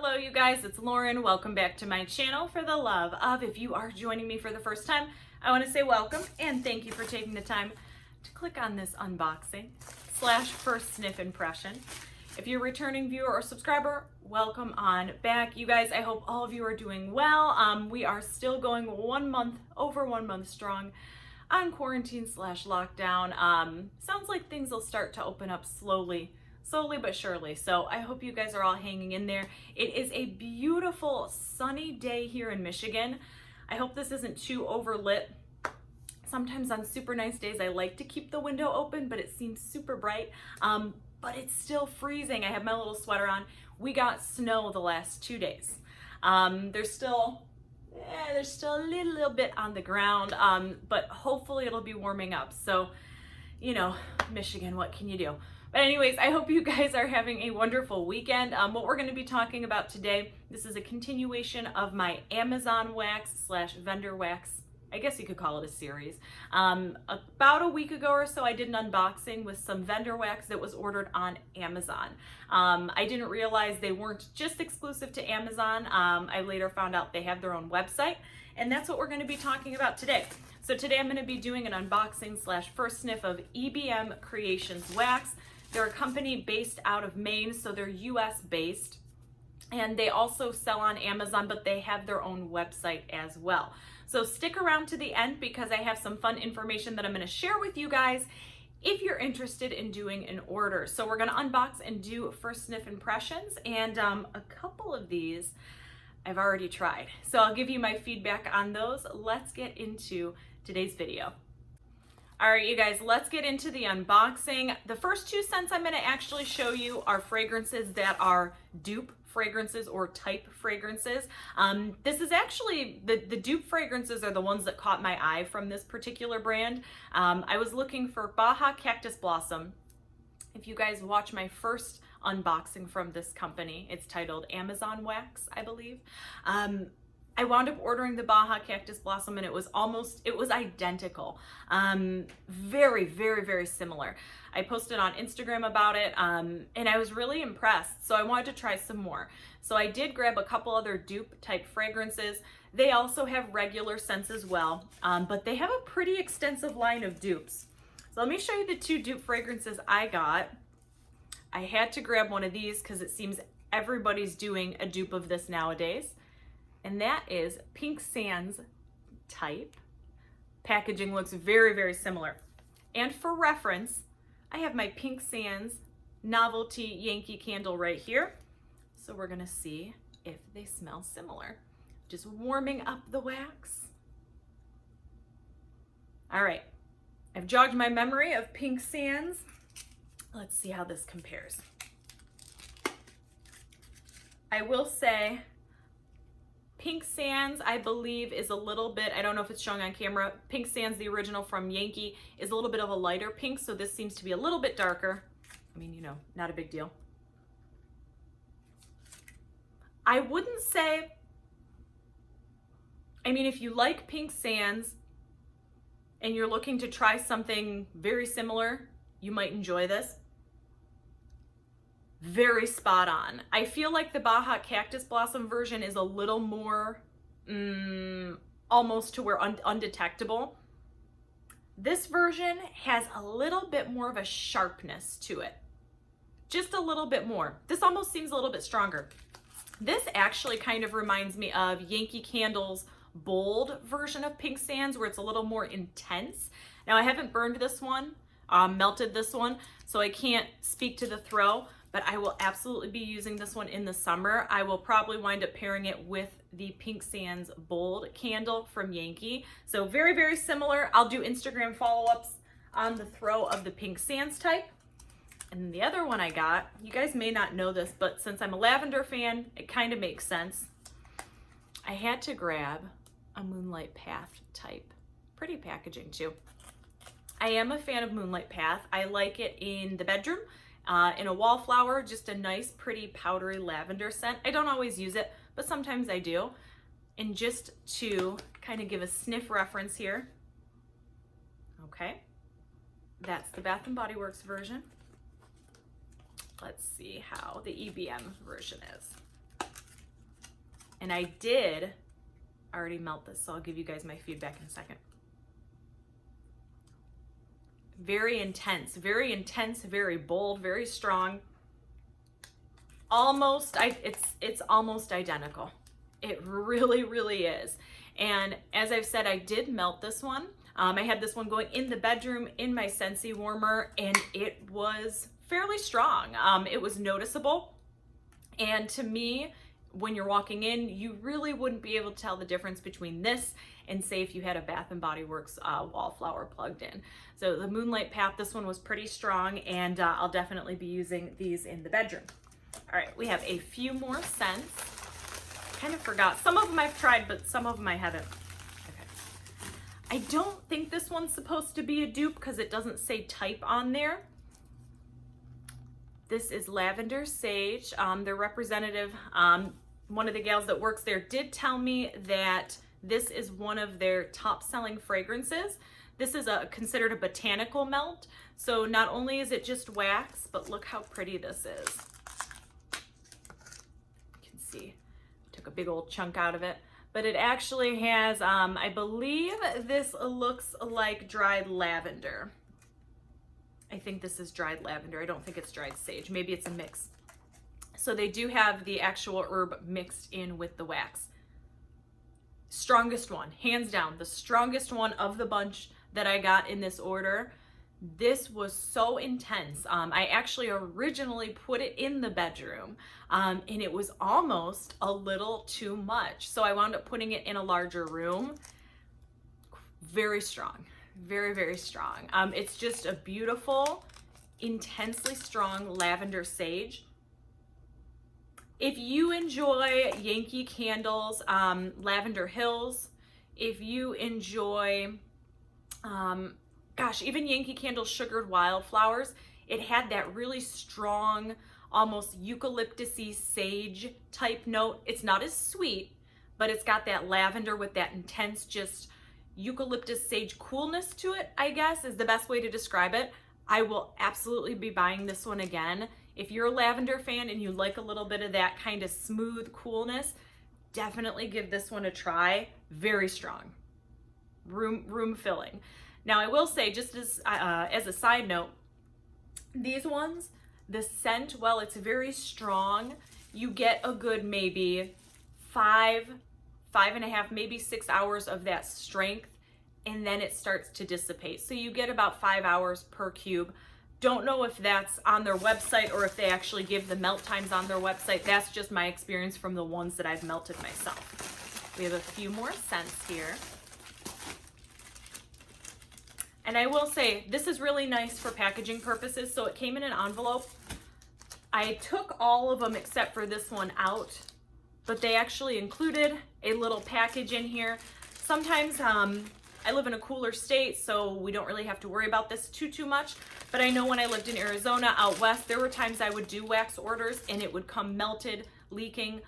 Hello you guys, it's Lauren. Welcome back to my channel. For the love of, if you are joining me for the first time, I want to say welcome and thank you for taking the time to click on this unboxing / first sniff impression. If you're a returning viewer or subscriber, welcome on back. You guys, I hope all of you are doing well. We are still going over 1 month strong on quarantine / lockdown. Sounds like things will start to open up slowly but surely. So I hope you guys are all hanging in there. It is a beautiful sunny day here in Michigan. I hope this isn't too overlit. Sometimes on super nice days, I like to keep the window open, but it seems super bright. But it's still freezing. I have my little sweater on. We got snow the last 2 days. There's still a little bit on the ground, but hopefully it'll be warming up. So, you know, Michigan, what can you do? But anyways, I hope you guys are having a wonderful weekend. What we're going to be talking about today, this is a continuation of my Amazon wax / vendor wax. I guess you could call it a series. About a week ago or so, I did an unboxing with some vendor wax that was ordered on Amazon. I didn't realize they weren't just exclusive to Amazon. I later found out they have their own website, and that's what we're going to be talking about today. So today I'm going to be doing an unboxing / first sniff of EBM Creations Wax. They're a company based out of Maine, so they're US based, and they also sell on Amazon, but they have their own website as well. So stick around to the end because I have some fun information that I'm going to share with you guys if you're interested in doing an order. So we're going to unbox and do first sniff impressions, and a couple of these I've already tried. So I'll give you my feedback on those. Let's get into today's video. All right, you guys, let's get into the unboxing. The first 2 scents I'm going to actually show you are fragrances that are dupe fragrances or type fragrances. This is actually, the dupe fragrances are the ones that caught my eye from this particular brand. I was looking for Baja Cactus Blossom. If you guys watch my first unboxing from this company, it's titled Amazon Wax, I believe. I wound up ordering the Baja Cactus Blossom, and it was identical. Very, very, very similar. I posted on Instagram about it, and I was really impressed. So I wanted to try some more. So I did grab a couple other dupe type fragrances. They also have regular scents as well, but they have a pretty extensive line of dupes. So let me show you the 2 dupe fragrances I got. I had to grab one of these because it seems everybody's doing a dupe of this nowadays. And that is Pink Sands type. Packaging looks very, very similar. And for reference, I have my Pink Sands Novelty Yankee candle right here. So we're gonna see if they smell similar. Just warming up the wax. All right, I've jogged my memory of Pink Sands. Let's see how this compares. I will say, Pink Sands, I believe, is a little bit, I don't know if it's showing on camera, Pink Sands, the original from Yankee, is a little bit of a lighter pink, so this seems to be a little bit darker. I mean, you know, not a big deal. I wouldn't say, I mean, if you like Pink Sands and you're looking to try something very similar, you might enjoy this. Very spot on. I feel like the Baja Cactus Blossom version is a little more almost to where undetectable. This version has a little bit more of a sharpness to it. Just a little bit more. This almost seems a little bit stronger. This actually kind of reminds me of Yankee Candle's bold version of Pink Sands, where it's a little more intense. Now, I haven't burned this one, melted this one, so I can't speak to the throw, but I will absolutely be using this one in the summer. I will probably wind up pairing it with the Pink Sands Bold candle from Yankee. So very, very similar. I'll do Instagram follow-ups on the throw of the Pink Sands type. And the other one I got, you guys may not know this, but since I'm a lavender fan, it kind of makes sense. I had to grab a Moonlight Path type. Pretty packaging too. I am a fan of Moonlight Path. I like it in the bedroom. In a wallflower, just a nice, pretty, powdery lavender scent. I don't always use it, but sometimes I do. And just to kind of give a sniff reference here, okay, that's the Bath & Body Works version. Let's see how the EBM version is. And I did already melt this, so I'll give you guys my feedback in a second. Very intense, very bold, very strong. Almost, it's almost identical. It really, really is. And as I've said, I did melt this one. I had this one going in the bedroom in my Scentsy warmer, and it was fairly strong. It was noticeable. And to me, when you're walking in, you really wouldn't be able to tell the difference between this and say if you had a Bath & Body Works wallflower plugged in. So the Moonlight Path, this one was pretty strong, and I'll definitely be using these in the bedroom. All right, we have a few more scents. Kind of forgot. Some of them I've tried, but some of them I haven't. Okay. I don't think this one's supposed to be a dupe because it doesn't say type on there. This is Lavender Sage. Their representative, one of the gals that works there, did tell me that this is one of their top selling fragrances. This is considered a botanical melt. So not only is it just wax, but look how pretty this is. You can see, took a big old chunk out of it. But it actually has, I believe this looks like dried lavender. I think this is dried lavender. I don't think it's dried sage. Maybe it's a mix. So they do have the actual herb mixed in with the wax. Strongest one, hands down, the strongest one of the bunch that I got in this order. This was so intense. I actually originally put it in the bedroom, and it was almost a little too much. So I wound up putting it in a larger room. Very strong, very, very strong. It's just a beautiful, intensely strong lavender sage. If you enjoy Yankee Candle's Lavender Hills, if you enjoy, gosh, even Yankee Candle's Sugared Wildflowers, it had that really strong, almost eucalyptus-y sage type note. It's not as sweet, but it's got that lavender with that intense, just eucalyptus sage coolness to it, I guess, is the best way to describe it. I will absolutely be buying this one again. If you're a lavender fan and you like a little bit of that kind of smooth coolness, definitely give this one a try. Very strong, room filling. Now I will say, just as a side note, these ones, the scent, while it's very strong, you get a good maybe 5.5, maybe 6 hours of that strength, and then it starts to dissipate. So you get about 5 hours per cube. Don't know if that's on their website or if they actually give the melt times on their website. That's just my experience from the ones that I've melted myself. We have a few more scents here. And I will say, this is really nice for packaging purposes. So it came in an envelope. I took all of them except for this one out, but they actually included a little package in here. Sometimes I live in a cooler state, so we don't really have to worry about this too much. But I know when I lived in Arizona out west, there were times I would do wax orders and it would come melted, leaking,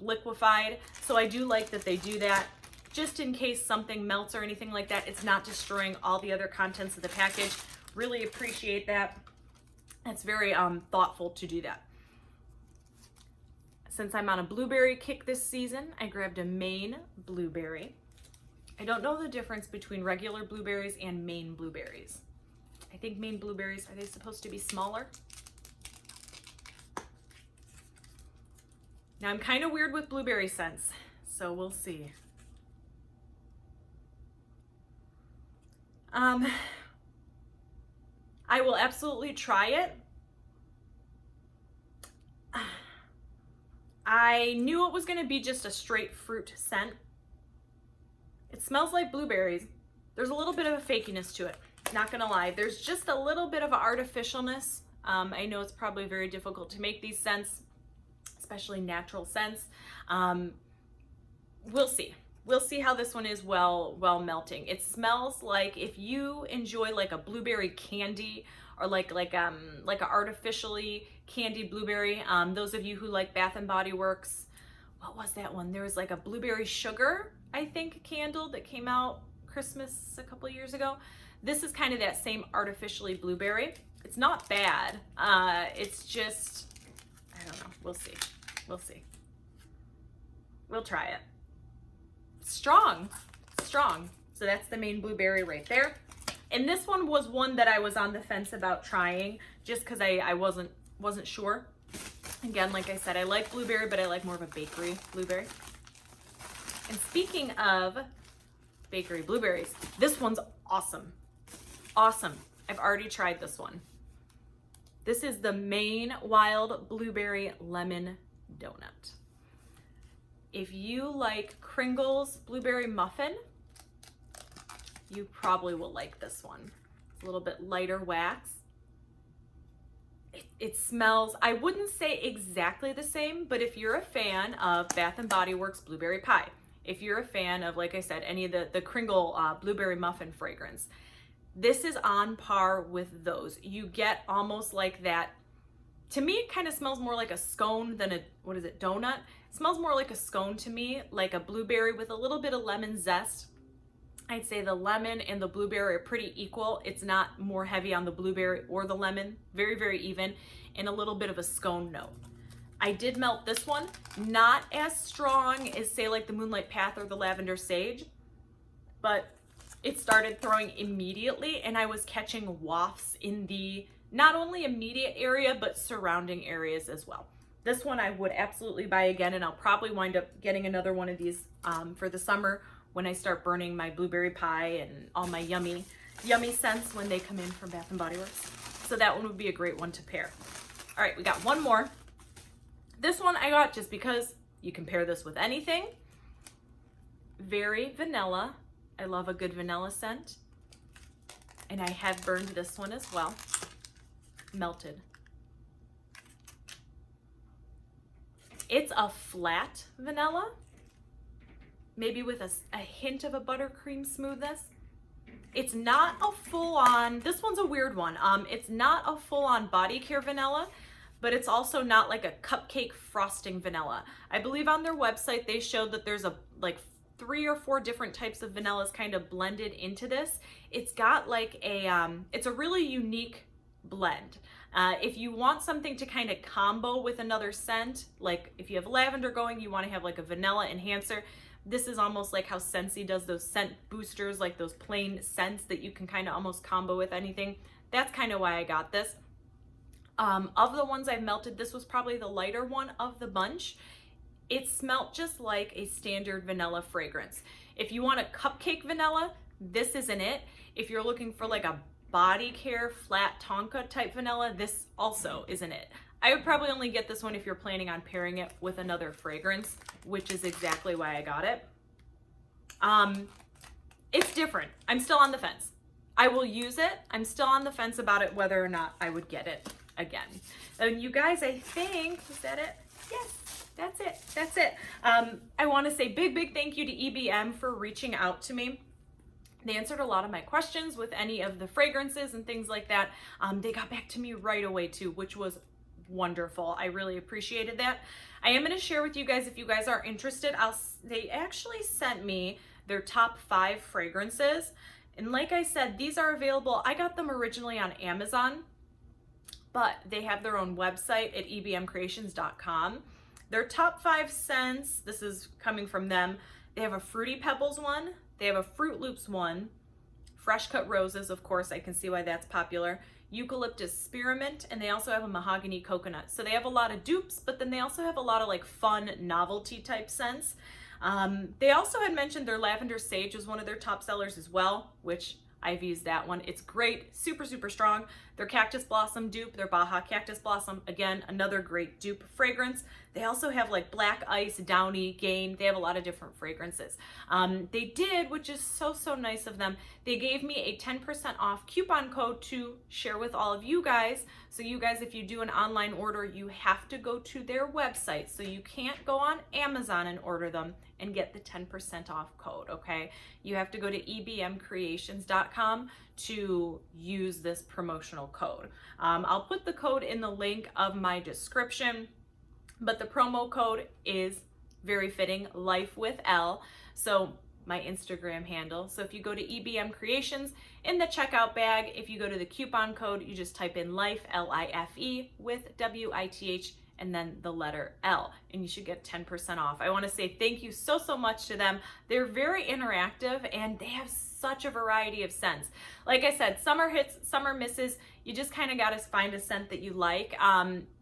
liquefied. So I do like that they do that. Just in case something melts or anything like that, it's not destroying all the other contents of the package. Really appreciate that. It's very thoughtful to do that. Since I'm on a blueberry kick this season, I grabbed a Maine blueberry. I don't know the difference between regular blueberries and Maine blueberries. I think Maine blueberries, are they supposed to be smaller? Now I'm kind of weird with blueberry scents, so we'll see. I will absolutely try it. I knew it was going to be just a straight fruit scent. It smells like blueberries. There's a little bit of a fakiness to it, not gonna lie. There's just a little bit of artificialness. I know it's probably very difficult to make these scents, especially natural scents. We'll see. We'll see how this one is while melting. It smells like, if you enjoy like a blueberry candy or like a artificially candied blueberry, those of you who like Bath & Body Works, what was that one? There was like a blueberry sugar, I think, candle that came out Christmas a couple of years ago. This is kind of that same artificially blueberry. It's not bad. It's just, I don't know. We'll see. We'll see. We'll try it. Strong, strong. So that's the main blueberry right there. And this one was one that I was on the fence about trying just because I wasn't sure. Again, like I said, I like blueberry, but I like more of a bakery blueberry. And speaking of bakery blueberries, this one's awesome. Awesome. I've already tried this one. This is the Maine Wild Blueberry Lemon Donut. If you like Kringle's Blueberry Muffin, you probably will like this one. It's a little bit lighter wax. It smells, I wouldn't say exactly the same, but if you're a fan of Bath & Body Works Blueberry Pie, if you're a fan of, like I said, any of the Kringle Blueberry Muffin fragrance, this is on par with those. You get almost like that. To me, it kind of smells more like a scone than a, what is it, donut? It smells more like a scone to me, like a blueberry with a little bit of lemon zest. I'd say the lemon and the blueberry are pretty equal. It's not more heavy on the blueberry or the lemon, very, very even, and a little bit of a scone note. I did melt this one, not as strong as say like the Moonlight Path or the Lavender Sage, but it started throwing immediately and I was catching wafts in the not only immediate area, but surrounding areas as well. This one I would absolutely buy again, and I'll probably wind up getting another one of these for the summer when I start burning my blueberry pie and all my yummy, yummy scents when they come in from Bath & Body Works. So that one would be a great one to pair. All right, we got one more. This one I got just because you can pair this with anything. Very vanilla. I love a good vanilla scent. And I have burned this one as well. Melted. It's a flat vanilla, maybe with a hint of a buttercream smoothness. It's not a full-on, this one's a weird one. It's not a full-on body care vanilla, but it's also not like a cupcake frosting vanilla. I believe on their website they showed that there's like 3 or 4 different types of vanillas kind of blended into this. It's got like it's a really unique blend. If you want something to kind of combo with another scent, like if you have lavender going, you want to have like a vanilla enhancer. This is almost like how Scentsy does those scent boosters, like those plain scents that you can kind of almost combo with anything. That's kind of why I got this. Of the ones I've melted, this was probably the lighter one of the bunch. It smelled just like a standard vanilla fragrance. If you want a cupcake vanilla, this isn't it. If you're looking for like a body care flat tonka type vanilla, this also isn't it. I would probably only get this one if you're planning on pairing it with another fragrance, which is exactly why I got it. It's different. I'm still on the fence. I will use it. I'm still on the fence about it, whether or not I would get it again. And you guys, I think, is that it? Yes. That's it. That's it. I want to say big thank you to EBM for reaching out to me. They answered a lot of my questions with any of the fragrances and things like that. They got back to me right away too, which was wonderful. I really appreciated that. I am going to share with you guys, if you guys are interested, they actually sent me their top 5 fragrances. And like I said, these are available. I got them originally on Amazon, but they have their own website at ebmcreations.com. Their top 5 scents, this is coming from them. They have a Fruity Pebbles one. They have a Fruit Loops one. Fresh Cut Roses, of course, I can see why that's popular. Eucalyptus Spearmint, and they also have a Mahogany Coconut. So they have a lot of dupes, but then they also have a lot of like fun novelty type scents. They also had mentioned their Lavender Sage was one of their top sellers as well, which I've used that one. It's great, super strong. Their Cactus Blossom dupe, their Baja Cactus Blossom, again, another great dupe fragrance. They also have like Black Ice, Downy, Gain. They have a lot of different fragrances. They did, which is so nice of them, they gave me a 10% off coupon code to share with all of you guys. So you guys, if you do an online order, you have to go to their website. So you can't go on Amazon and order them and get the 10% off code, okay? You have to go to ebmcreations.com to use this promotional code. I'll put the code in the link of my description, but the promo code is very fitting, Life with L. So my Instagram handle. So if you go to EBM Creations, in the checkout bag, if you go to the coupon code, you just type in Life, L-I-F-E, with W-I-T-H, and then the letter L, and you should get 10% off. I want to say thank you so much to them. They're very interactive and they have such a variety of scents. Like I said, summer hits, summer misses. You just kind of got to find a scent that you like.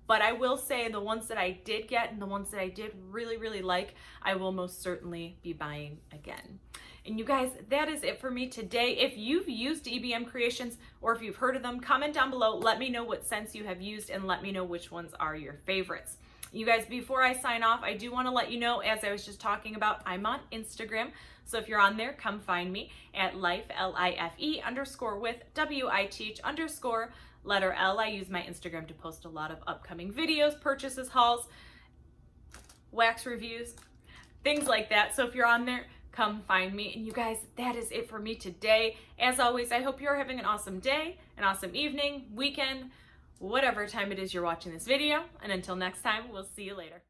But I will say the ones that I did get and the ones that I did really like, I will most certainly be buying again. And you guys, that is it for me today. If you've used EBM Creations or if you've heard of them, comment down below. Let me know what scents you have used and let me know which ones are your favorites. You guys, before I sign off, I do want to let you know, as I was just talking about, I'm on Instagram. So if you're on there, come find me at life, LIFE_with WITH_ letter L. I use my Instagram to post a lot of upcoming videos, purchases, hauls, wax reviews, things like that. So if you're on there, come find me. And you guys, that is it for me today. As always, I hope you're having an awesome day, an awesome evening, weekend, whatever time it is you're watching this video. And until next time, we'll see you later.